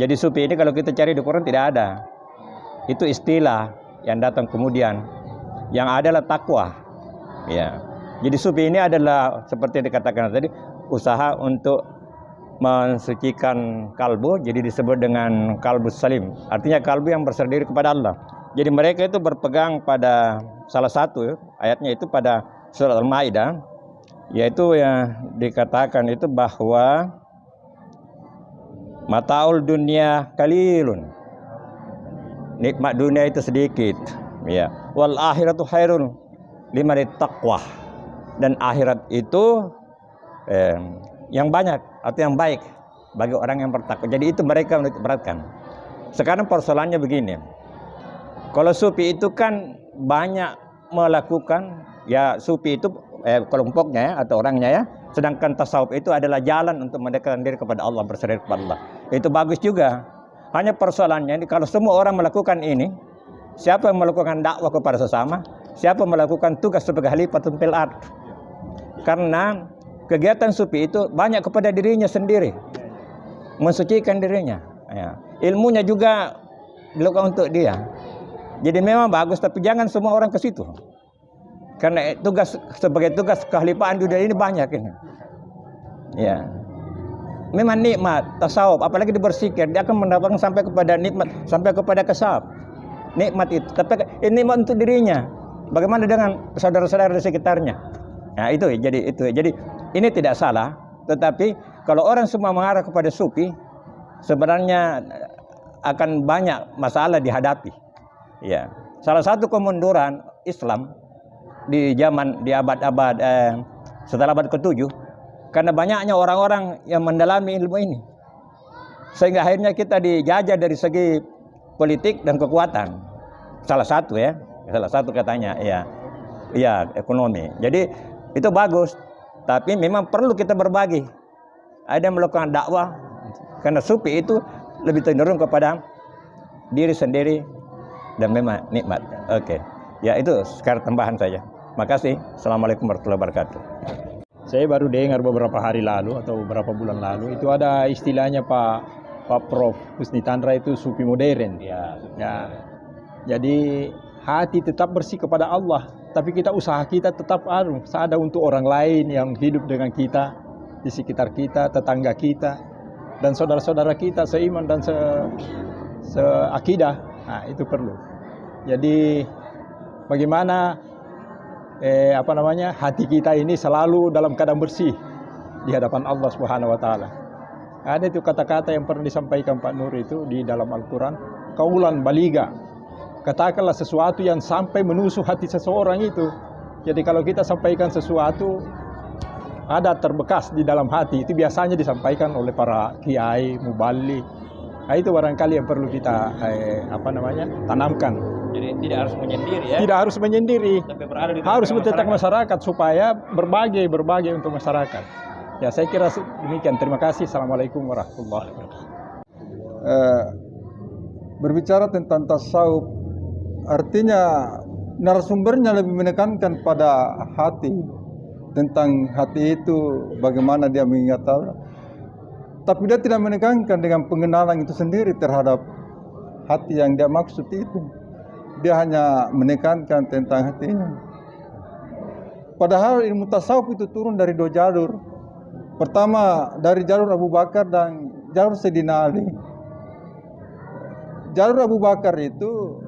Jadi sufi ini kalau kita cari di Quran tidak ada. Itu istilah yang datang kemudian. Yang ada adalah takwa. Ya. Jadi sufi ini adalah seperti yang dikatakan tadi, usaha untuk mensucikan kalbu, jadi disebut dengan kalbu salim. Artinya kalbu yang berserah diri kepada Allah. Jadi mereka itu berpegang pada salah satu ayatnya itu pada surat Al-Maidah, yaitu yang dikatakan itu bahwa mataul dunia kalilun, nikmat dunia itu sedikit, ya. Wal akhiratu khairun liman taqwa, dan akhirat itu yang banyak atau yang baik bagi orang yang bertakwa. Jadi itu mereka beratkan. Sekarang persoalannya begini. Kalau sufi itu kan banyak melakukan, ya sufi itu kelompoknya ya, atau orangnya ya. Sedangkan tasawuf itu adalah jalan untuk mendekatkan diri kepada Allah, berserah kepada Allah. Itu bagus juga. Hanya persoalannya ini, kalau semua orang melakukan ini, siapa yang melakukan dakwah kepada sesama? Siapa melakukan tugas sebagai khalifatul fil ard? Karena kegiatan sufi itu banyak kepada dirinya sendiri, mensucikan dirinya. Ya. Ilmunya juga dilakukan untuk dia. Jadi memang bagus, tapi jangan semua orang ke situ. Karena tugas sebagai tugas kekhalifahan dunia ini banyak ini. Ya. Memang nikmat tasawuf, apalagi dibersihkan, dia akan mendapatkan sampai kepada nikmat, sampai kepada kesab. Nikmat itu, tapi ini nikmat untuk dirinya. Bagaimana dengan saudara-saudara di sekitarnya? Nah, itu jadi ini tidak salah, tetapi kalau orang semua mengarah kepada sufi, sebenarnya akan banyak masalah dihadapi. Ya, salah satu kemunduran Islam di abad-abad setelah abad ke-7, karena banyaknya orang-orang yang mendalami ilmu ini, sehingga akhirnya kita dijajah dari segi politik dan kekuatan. Salah satu katanya, ya ekonomi. Jadi itu bagus, tapi memang perlu kita berbagi. Ada yang melakukan dakwah, karena sufi itu lebih cenderung kepada diri sendiri dan memang nikmat. Oke. Ya itu sekarang tambahan saja. Makasih. Assalamualaikum warahmatullahi wabarakatuh. Saya baru dengar beberapa hari lalu atau beberapa bulan lalu itu ada istilahnya Pak Prof Husni Tandra itu sufi modern. Ya. Jadi hati tetap bersih kepada Allah, tapi usaha kita tetap ada untuk orang lain yang hidup dengan kita, di sekitar kita, tetangga kita, dan saudara-saudara kita seiman dan seakidah. Nah, itu perlu. Jadi bagaimana hati kita ini selalu dalam keadaan bersih di hadapan Allah Subhanahu wa taala. Ada itu kata-kata yang pernah disampaikan Pak Nur itu di dalam Al-Qur'an, qaulan baliga. Katakanlah sesuatu yang sampai menusuk hati seseorang itu. Jadi kalau kita sampaikan sesuatu ada terbekas di dalam hati, itu biasanya disampaikan oleh para kiai, muballigh. Nah, itu barangkali yang perlu kita tanamkan. Jadi tidak harus menyendiri ya. Tidak harus menyendiri. Tapi berada di harus tentang masyarakat supaya berbagi untuk masyarakat. Ya, saya kira demikian. Terima kasih. Assalamualaikum warahmatullahi wabarakatuh. Berbicara tentang tasawuf, artinya narasumbernya lebih menekankan pada hati, tentang hati itu bagaimana dia mengingat Allah. Tapi dia tidak menekankan dengan pengenalan itu sendiri terhadap hati yang dia maksud itu. Dia hanya menekankan tentang hatinya. Padahal ilmu tasawuf itu turun dari dua jalur. Pertama dari jalur Abu Bakar dan jalur Sayyidina Ali. Jalur Abu Bakar itu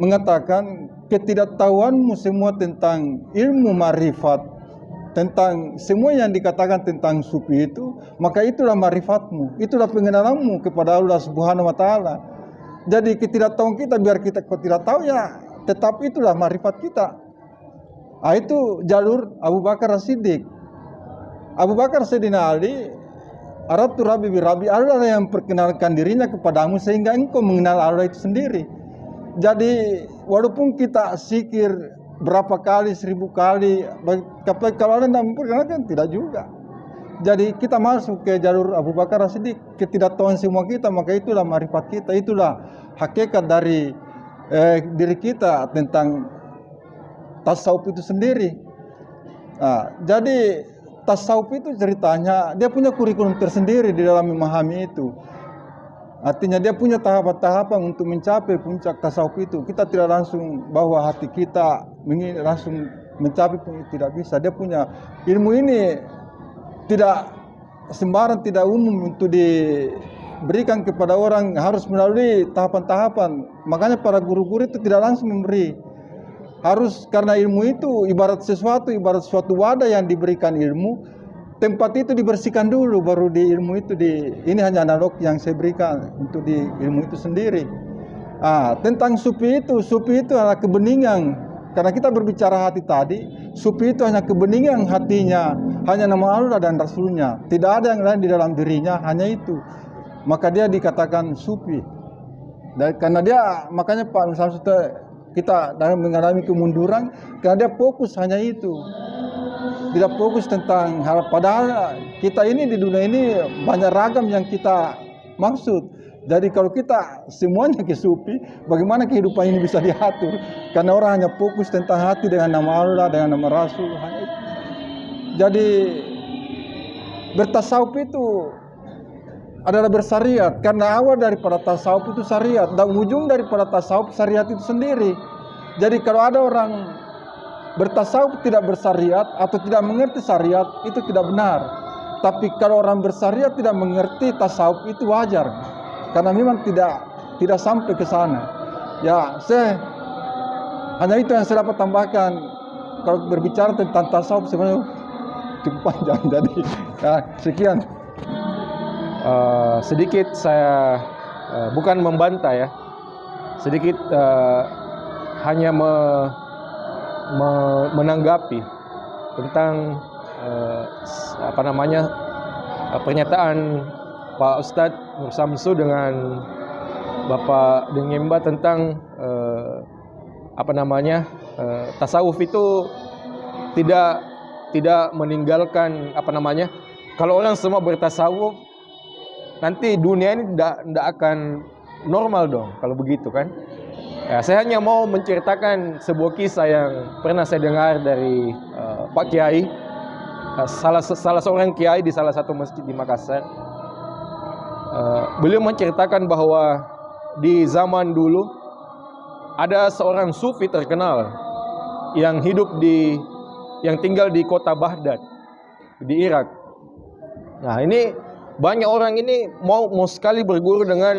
mengatakan ketidaktahuanmu semua tentang ilmu marifat, tentang semua yang dikatakan tentang sufi itu, maka itulah marifatmu, itulah pengenalanmu kepada Allah Subhanahu wa taala. Jadi ketidaktahuan kita, biar kita tidak tahu ya, tetap itulah marifat kita. Nah, itu jalur Abu Bakar As-Siddiq. Abu Bakar Sayyidina Ali, Aratu Rabbi birabi, Allah yang perkenalkan dirinya kepadamu sehingga engkau mengenal Allah itu sendiri. Jadi walaupun kita zikir berapa kali, 1000 kali, kalau Allah tidak memperkenalkan, tidak juga. Jadi kita masuk ke jalur Abu Bakar As-Siddiq, ketidaktahuan semua kita, maka itulah marifat kita, itulah hakikat dari diri kita tentang tasawuf itu sendiri. Nah, jadi tasawuf itu ceritanya dia punya kurikulum tersendiri di dalam memahami itu. Artinya dia punya tahapan-tahapan untuk mencapai puncak tasawuf itu. Kita tidak langsung bahwa hati kita ingin langsung mencapai, tidak bisa. Dia punya ilmu ini tidak sembarang, tidak umum untuk diberikan kepada orang, harus melalui tahapan-tahapan. Makanya para guru-guru itu tidak langsung memberi. Harus, karena ilmu itu ibarat suatu wadah yang diberikan ilmu. Tempat itu dibersihkan dulu, baru di ilmu itu ini hanya analog yang saya berikan untuk di ilmu itu sendiri. Tentang sufi itu adalah kebeningan. Karena kita berbicara hati tadi, sufi itu hanya kebeningan hatinya, hanya nama Allah dan Rasulnya. Tidak ada yang lain di dalam dirinya, hanya itu. Maka dia dikatakan sufi. Dan karena dia, makanya Pak Samsul, kita dalam mengalami kemunduran, karena dia fokus hanya itu. Tidak fokus tentang hal, padahal kita ini di dunia ini banyak ragam yang kita maksud. Jadi kalau kita semuanya ke sufi, bagaimana kehidupan ini bisa diatur? Karena orang hanya fokus tentang hati dengan nama Allah, dengan nama Rasul. Hanya itu. Jadi bertasawuf itu adalah bersyariat. Karena awal daripada tasawuf itu syariat, dan ujung daripada tasawuf syariat itu sendiri. Jadi kalau ada orang bertasawuf tidak bersyariat atau tidak mengerti syariat, itu tidak benar. Tapi kalau orang bersyariat tidak mengerti tasawuf, itu wajar. Karena memang tidak sampai ke sana. Ya, hanya itu yang saya dapat tambahkan. Kalau berbicara tentang tasawuf sebenarnya cukup panjang. Jadi ya, sekian. Sedikit saya bukan membantah ya. Sedikit hanya menanggapi tentang pernyataan Pak Ustadz Nur Samsu dengan Bapak Dengimba tentang tasawuf itu tidak meninggalkan kalau orang semua bertasawuf nanti dunia ini tidak akan normal dong kalau begitu kan. Ya, saya hanya mau menceritakan sebuah kisah yang pernah saya dengar dari Pak Kiai, salah seorang kiai di salah satu masjid di Makassar. Beliau menceritakan bahwa di zaman dulu ada seorang sufi terkenal yang tinggal di kota Baghdad di Irak. Nah, ini banyak orang ini mau sekali berguru dengan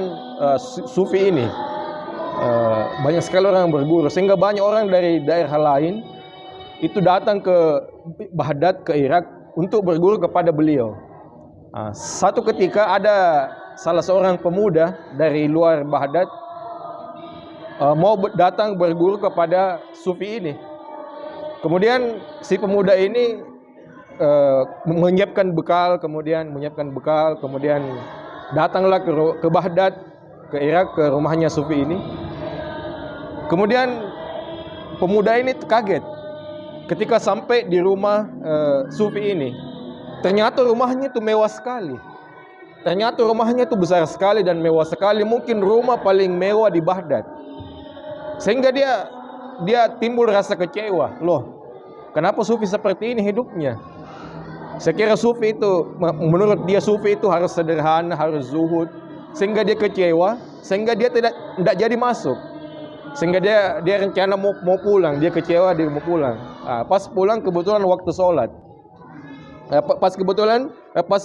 sufi ini. Banyak sekali orang yang berguru, sehingga banyak orang dari daerah lain itu datang ke Baghdad, ke Irak untuk berguru kepada beliau. Satu ketika ada salah seorang pemuda dari luar Baghdad mau datang berguru kepada sufi ini. Kemudian si pemuda ini menyiapkan bekal, kemudian datanglah ke Baghdad, ke Irak, ke rumahnya sufi ini. Kemudian pemuda ini kaget ketika sampai di rumah sufi ini. Ternyata rumahnya itu mewah sekali. Ternyata rumahnya itu besar sekali dan mewah sekali, mungkin rumah paling mewah di Baghdad. Sehingga dia timbul rasa kecewa. Loh, kenapa sufi seperti ini hidupnya? Saya kira sufi itu, menurut dia sufi itu harus sederhana, harus zuhud. Sehingga dia kecewa, sehingga dia tidak jadi masuk. Sehingga dia rencana mau pulang, dia kecewa, dia mau pulang. Pas pulang kebetulan waktu sholat. Pas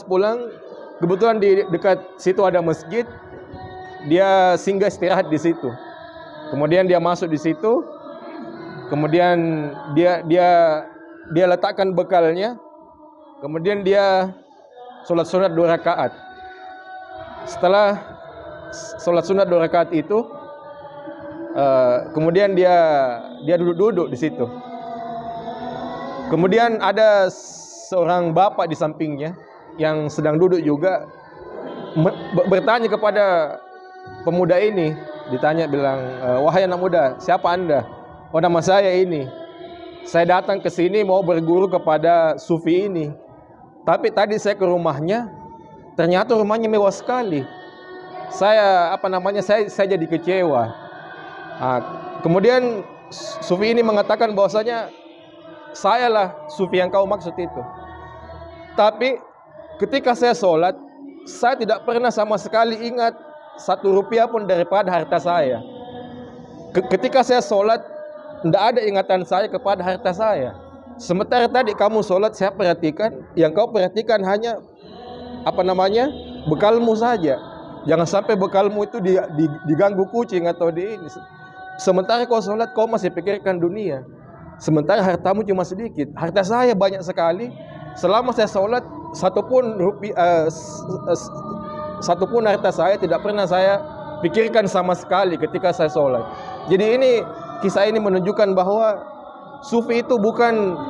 pulang kebetulan di dekat situ ada masjid, dia singgah istirahat di situ. Kemudian dia masuk di situ, kemudian dia letakkan bekalnya, kemudian dia sholat sunat 2 rakaat. Setelah sholat sunat 2 rakaat itu, kemudian dia duduk di situ. Kemudian ada seorang bapak di sampingnya yang sedang duduk juga bertanya kepada pemuda ini. Ditanya, bilang, wahai anak muda, siapa anda? Oh, nama saya ini. Saya datang ke sini mau berguru kepada sufi ini. Tapi tadi saya ke rumahnya, ternyata rumahnya mewah sekali. Saya jadi kecewa. Kemudian sufi ini mengatakan bahwasanya sayalah sufi yang kau maksud itu. Tapi ketika saya sholat, saya tidak pernah sama sekali ingat 1 rupiah pun daripada harta saya. Ketika saya sholat, tidak ada ingatan saya kepada harta saya. Sementara tadi kamu sholat, saya perhatikan, yang kau perhatikan hanya bekalmu saja. Jangan sampai bekalmu itu diganggu kucing atau di ini. Sementara kau sholat, kau masih pikirkan dunia. Sementara hartamu cuma sedikit. Harta saya banyak sekali. Selama saya sholat, satupun harta saya tidak pernah saya pikirkan sama sekali ketika saya sholat. Jadi kisah ini menunjukkan bahwa sufi itu bukan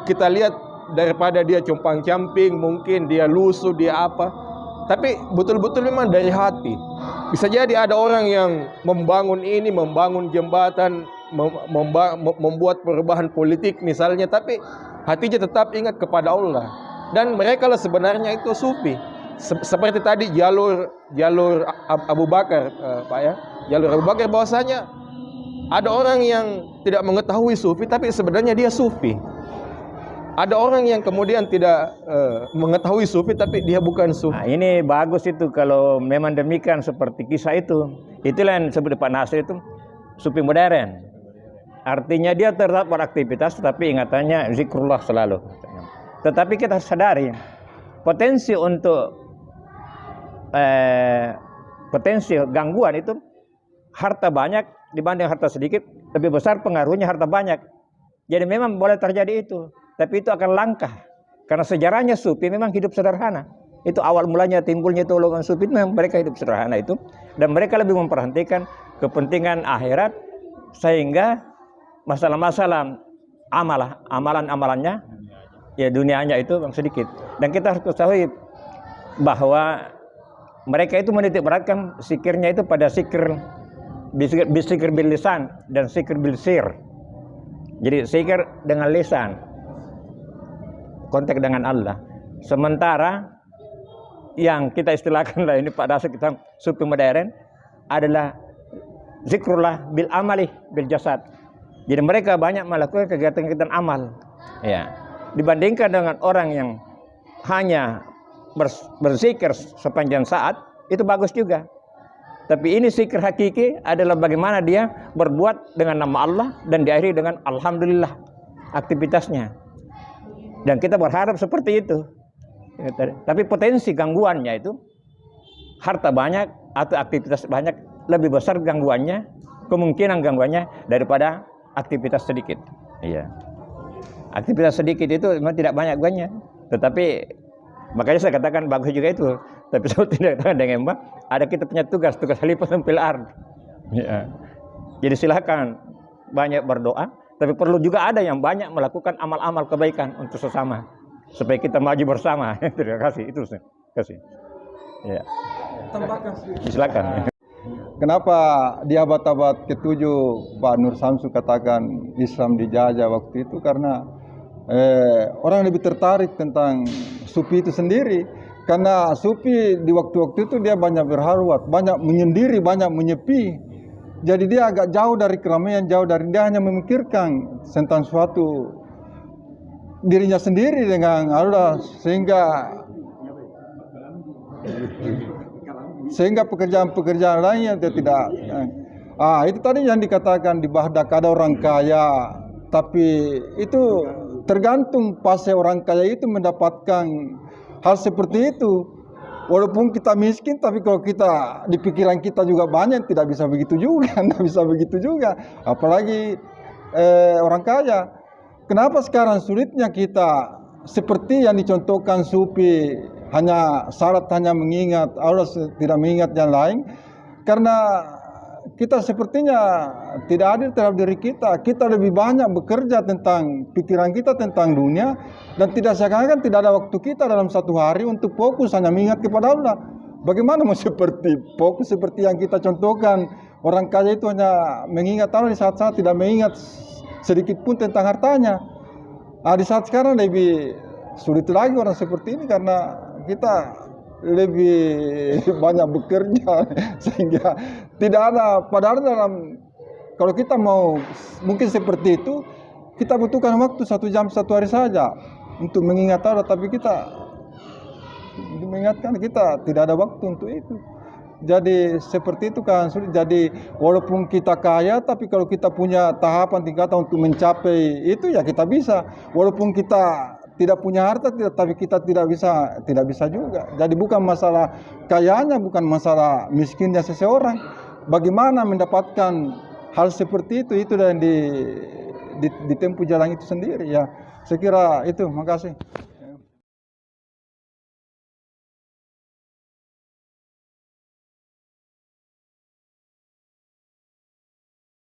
kita lihat daripada dia compang-camping, mungkin dia lusuh, dia apa. Tapi betul-betul memang dari hati. Bisa jadi ada orang yang membangun jembatan, membuat perubahan politik misalnya, tapi hatinya tetap ingat kepada Allah. Dan mereka lah sebenarnya itu sufi. Seperti tadi jalur Abu Bakar, Pak ya. Jalur Abu Bakar, bahwasanya ada orang yang tidak mengetahui sufi tapi sebenarnya dia sufi. Ada orang yang kemudian tidak mengetahui sufi tapi dia bukan sufi. Nah, ini bagus itu kalau memang demikian seperti kisah itu. Itulah yang disebut Pak Nasir itu sufi modern. Artinya dia tetap beraktivitas tapi ingatannya zikrullah selalu. Tetapi kita sadari potensi untuk potensi gangguan itu, harta banyak dibanding harta sedikit lebih besar pengaruhnya harta banyak. Jadi memang boleh terjadi itu, tapi itu akan langkah karena sejarahnya sufi memang hidup sederhana. Itu awal mulanya timbulnya itu golongan sufi, memang mereka hidup sederhana itu, dan mereka lebih memperhatikan kepentingan akhirat, sehingga masalah-masalah amalan-amalannya ya dunianya itu yang sedikit. Dan kita harus ketahui bahwa mereka itu menitik beratkan zikirnya itu pada zikir bil lisan dan zikir bil sir. Jadi zikir dengan lisan, kontak dengan Allah. Sementara yang kita istilahkan lah ini pada dasar kita sufi modern adalah zikrullah bil amali bil jasad. Jadi mereka banyak melakukan kegiatan-kegiatan amal. Ya. Dibandingkan dengan orang yang hanya berzikir sepanjang saat, itu bagus juga. Tapi ini zikir hakiki adalah bagaimana dia berbuat dengan nama Allah dan diakhiri dengan alhamdulillah aktivitasnya. Dan kita berharap seperti itu. Tapi potensi gangguannya itu harta banyak atau aktivitas banyak lebih besar gangguannya, kemungkinan gangguannya daripada aktivitas sedikit. Iya. Aktivitas sedikit itu memang tidak banyak gangguannya, tetapi makanya saya katakan bagus juga itu. Tapi saya tidak katakan dengan Mbak, ada kita punya tugas khalifah fil ard. Ya. Jadi silakan banyak berdoa, tapi perlu juga ada yang banyak melakukan amal-amal kebaikan untuk sesama supaya kita maju bersama. Terima kasih, itu terima kasih. Ya. Silakan. Kenapa di abad-abad ke-7 Pak Nur Samsu katakan Islam dijajah waktu itu? Karena orang lebih tertarik tentang sufi itu sendiri. Karena sufi di waktu-waktu itu dia banyak berhalwat, banyak menyendiri, banyak menyepi. Jadi dia agak jauh dari keramaian, jauh dari, dia hanya memikirkan tentang suatu dirinya sendiri dengan Allah, sehingga pekerjaan-pekerjaan lainnya dia tidak. Itu tadi yang dikatakan di Baghdad ada orang kaya, tapi itu tergantung fase orang kaya itu mendapatkan hal seperti itu. Walaupun kita miskin, tapi kalau kita di pikiran kita juga banyak, tidak bisa begitu juga, tidak bisa begitu juga. Apalagi orang kaya. Kenapa sekarang sulitnya kita seperti yang dicontohkan sufi, hanya syarat hanya mengingat Allah, tidak mengingat yang lain? Karena kita sepertinya tidak adil terhadap diri kita. Kita lebih banyak bekerja tentang pikiran kita tentang dunia, dan tidak seakan-akan tidak ada waktu kita dalam satu hari untuk fokus hanya mengingat kepada Allah. Bagaimana mau fokus seperti yang kita contohkan? Orang kaya itu hanya mengingat Allah di saat-saat tidak mengingat sedikit pun tentang hartanya. Di saat sekarang lebih sulit lagi orang seperti ini karena kita lebih banyak bekerja sehingga tidak ada. Padahal kalau kita mau mungkin seperti itu, kita butuhkan waktu 1 jam 1 hari saja untuk mengingat Allah, tapi kita mengingatkan kita tidak ada waktu untuk itu. Jadi seperti itu kan sulit. Jadi walaupun kita kaya, tapi kalau kita punya tahapan tingkatan untuk mencapai itu ya kita bisa. Walaupun kita tidak punya harta, tapi kita tidak bisa juga. Jadi bukan masalah kayanya, bukan masalah miskinnya seseorang. Bagaimana mendapatkan hal seperti itu dan ditempuh jalan itu sendiri ya. Saya kira itu. Makasih.